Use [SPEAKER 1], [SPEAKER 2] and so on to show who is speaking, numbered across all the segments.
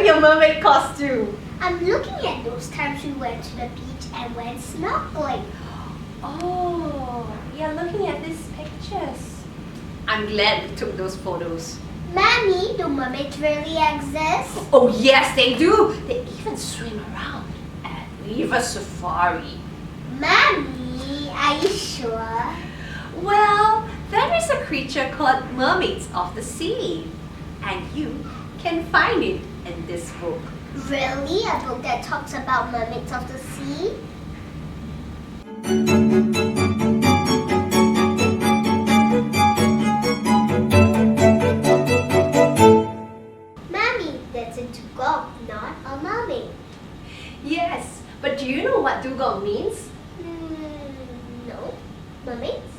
[SPEAKER 1] wearing your mermaid costume?
[SPEAKER 2] I'm looking at those times we went to the beach and went snorkeling.
[SPEAKER 1] Oh, you're looking at these pictures. I'm glad we took those photos.
[SPEAKER 2] Mommy, do mermaids really exist?
[SPEAKER 1] Oh yes, they do. They even swim around at River Safari.
[SPEAKER 2] Mommy, are you sure?
[SPEAKER 1] Well, there is a creature called mermaids of the sea. And you can find it in this book.
[SPEAKER 2] Really? A book that talks about mermaids of the sea? Mommy, that's a dugong, not a mermaid.
[SPEAKER 1] Yes, but do you know what dugong means?
[SPEAKER 2] No. Mermaids?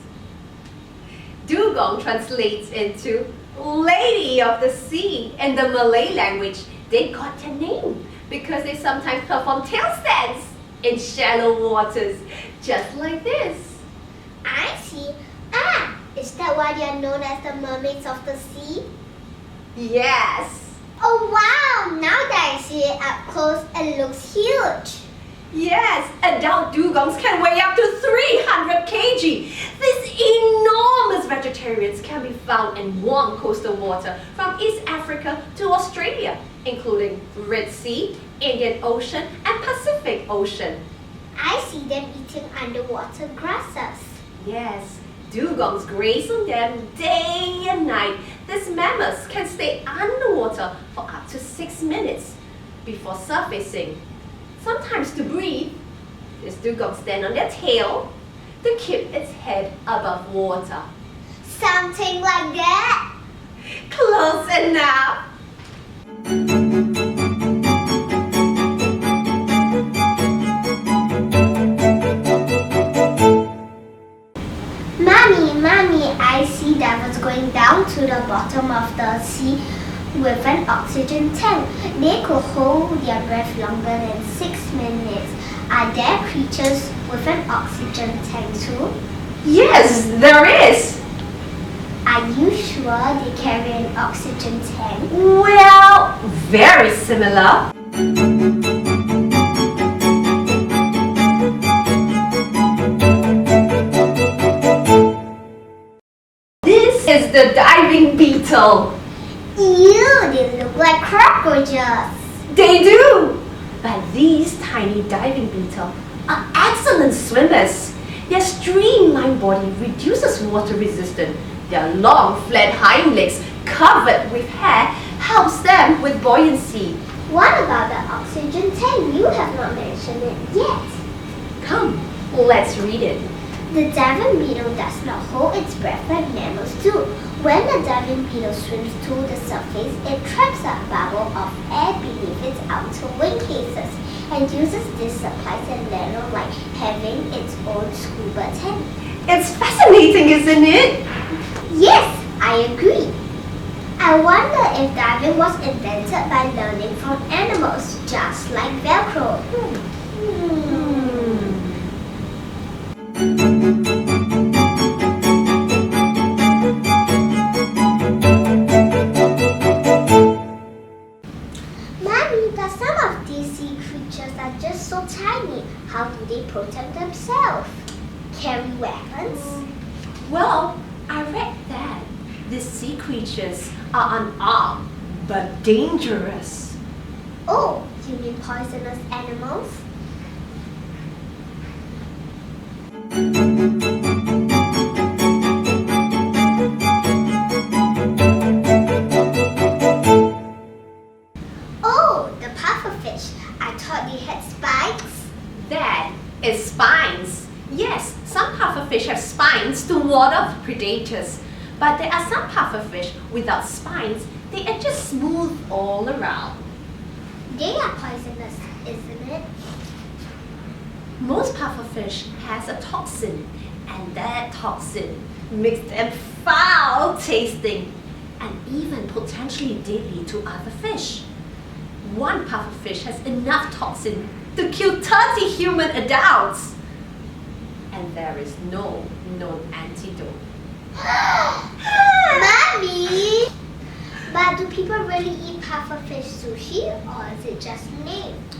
[SPEAKER 1] Dugong translates into Lady of the Sea. In the Malay language, they got their name because they sometimes perform tail stands in shallow waters, just like this.
[SPEAKER 2] I see. Is that why they are known as the mermaids of the sea?
[SPEAKER 1] Yes.
[SPEAKER 2] Oh wow, now that I see it up close, it looks huge.
[SPEAKER 1] Yes, adult dugongs can weigh up to 300 kg. These enormous vegetarians can be found in warm coastal water from East Africa to Australia, including Red Sea, Indian Ocean, and Pacific Ocean.
[SPEAKER 2] I see them eating underwater grasses.
[SPEAKER 1] Yes, dugongs graze on them day and night. These mammals can stay underwater for up to 6 minutes before surfacing. Sometimes to breathe, these dugongs stand on their tail to keep its head above water.
[SPEAKER 2] Something like that?
[SPEAKER 1] Close enough!
[SPEAKER 2] Mommy, I see divers going down to the bottom of the sea with an oxygen tank. They could hold their breath longer than 6 minutes. Are there creatures with an oxygen tank too?
[SPEAKER 1] Yes, there is!
[SPEAKER 2] Are you sure they carry an oxygen tank?
[SPEAKER 1] Well, very similar. This is the diving beetle.
[SPEAKER 2] Ew, they look like cockroaches.
[SPEAKER 1] They do! But these tiny diving beetles are excellent swimmers. Their streamlined body reduces water resistance. Their long, flat hind legs covered with hair helps them with buoyancy.
[SPEAKER 2] What about the oxygen tank? You have not mentioned it yet.
[SPEAKER 1] Come, let's read it.
[SPEAKER 2] The diving beetle does not hold its breath like mammals do. When the diving beetle swims to the surface, it traps a bubble of air beneath its outer wing cases and uses this supplies a ladder like having its own scuba tank.
[SPEAKER 1] It's fascinating, isn't it?
[SPEAKER 2] Yes, I agree. I wonder if diving was invented by learning from animals, just like Velcro. Mommy, but some of these sea creatures are just so tiny. How do they protect themselves? Carry weapons?
[SPEAKER 1] Well, I read that these sea creatures are unarmed but dangerous.
[SPEAKER 2] Oh, you mean poisonous animals? Oh, the pufferfish. I thought they had spikes.
[SPEAKER 1] That is spines. Yes, some pufferfish have spines to ward off predators. But there are some pufferfish without spines. They are just smooth all around.
[SPEAKER 2] They are poisonous, isn't it?
[SPEAKER 1] Most pufferfish has a toxin, and that toxin makes them foul tasting and even potentially deadly to other fish. One pufferfish has enough toxin to kill 30 human adults. And there is no known antidote.
[SPEAKER 2] Mommy! But do people really eat pufferfish sushi? sushi or is it just named?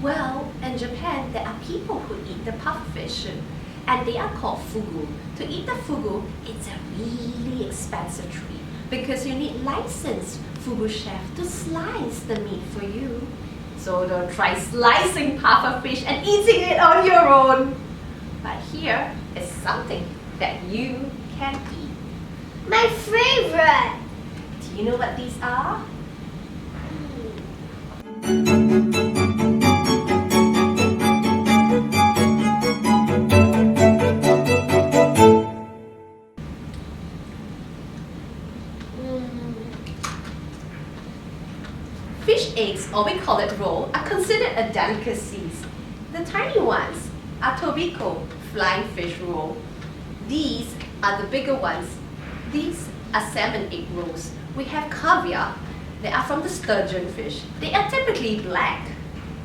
[SPEAKER 1] Well, in Japan, there are people who eat the pufferfish, and they are called fugu. To eat the fugu, it's a really expensive treat because you need licensed fugu chef to slice the meat for you. So don't try slicing pufferfish and eating it on your own. But here is something that you can eat.
[SPEAKER 2] My favorite!
[SPEAKER 1] Do you know what these are? Fish eggs, or we call it roll, are considered a delicacy. The tiny ones are tobiko, flying fish roll. These are the bigger ones. These are salmon egg rolls. We have caviar. They are from the sturgeon fish. They are typically black.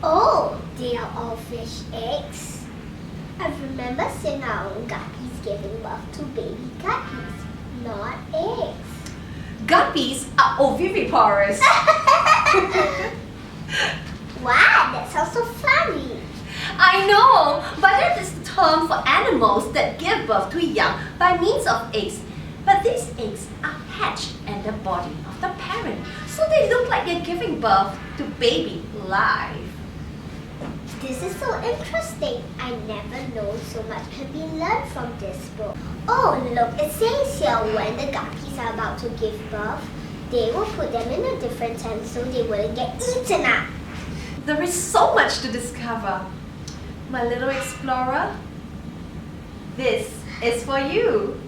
[SPEAKER 2] Oh, they are all fish eggs. I remember seeing our own guppies giving birth to baby guppies, not eggs.
[SPEAKER 1] Guppies are oviviparous.
[SPEAKER 2] Wow, that sounds so funny.
[SPEAKER 1] I know, but that is the term for animals that give birth to young by means of eggs. But these eggs are hatched in the body of the parent, so they look like they're giving birth to baby live.
[SPEAKER 2] This is so interesting. I never know so much can be learned from this book. Oh, look, it says here when the guppies are about to give birth, they will put them in a different tent so they wouldn't get eaten up.
[SPEAKER 1] There is so much to discover. My little explorer, this is for you.